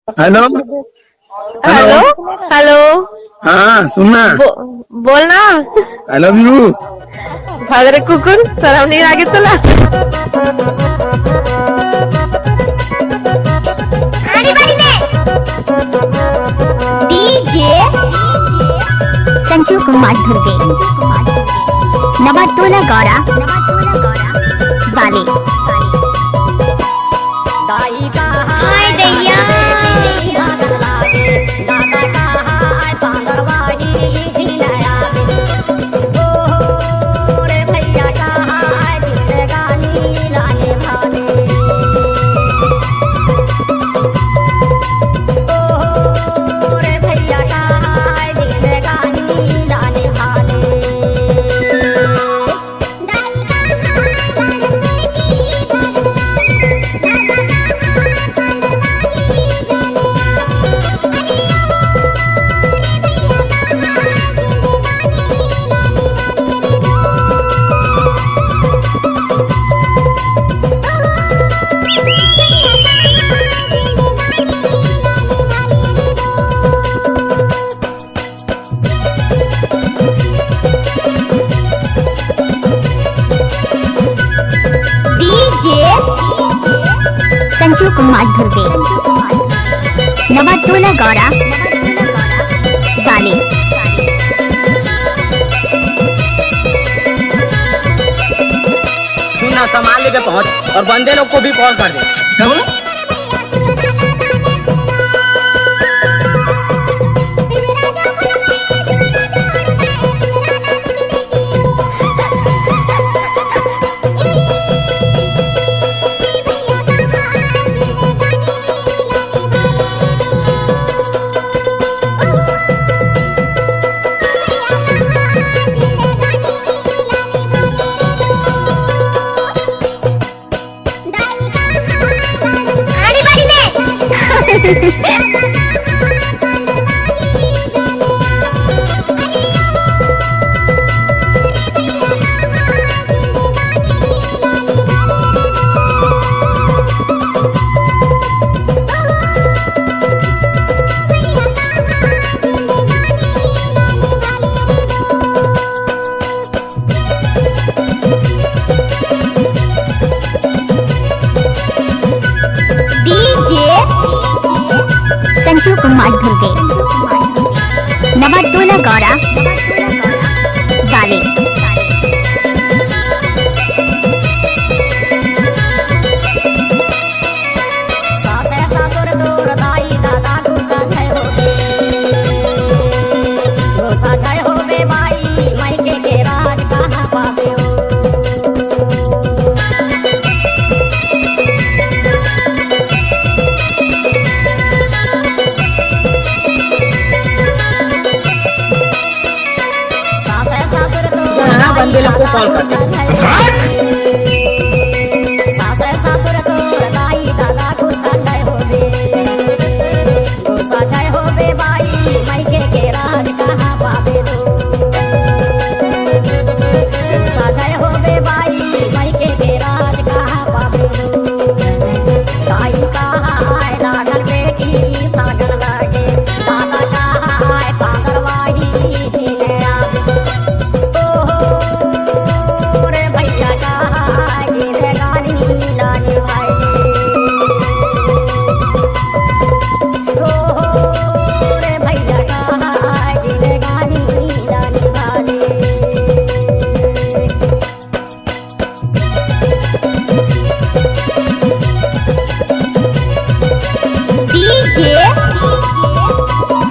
Hello. Hello. Hello. हाँ सुनना। बोलना। I love you. भागरे कुकुर शरम नहीं आगे चला। डीजे संजू कुमार धुर्वे नवाटोला गौरा वाले हाय दैया संजू कुमार धुर्वे नवाटोला गौरा वाले सुना सामान लेके पहुंच और बंदे लोग को भी कॉल कर दे। क्या बोला? संजू कुमार धुर्वे नवाटोला गौरा वाले बंदे लोग को कॉल कर दे।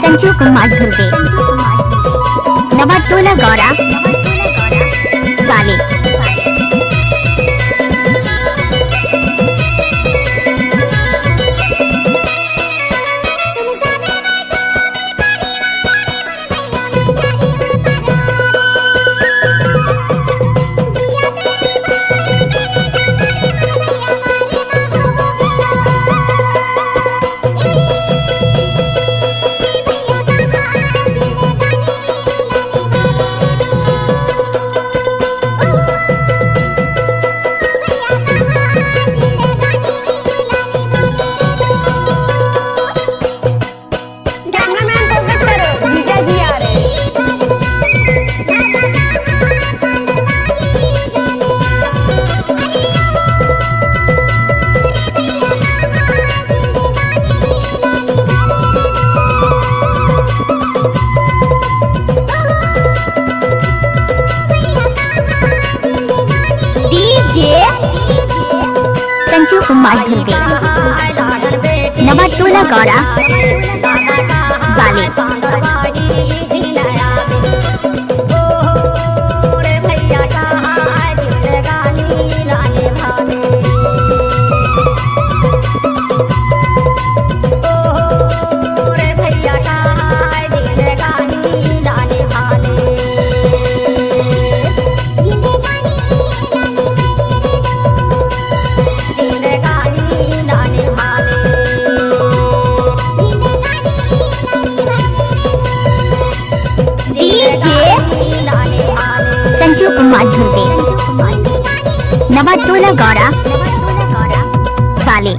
संजू कुमार धुर्वे नवाटोला गौरा वाले नवाटोला गौरा वाले संजू कुमार धुर्वे नवाटोला गौरा वाले।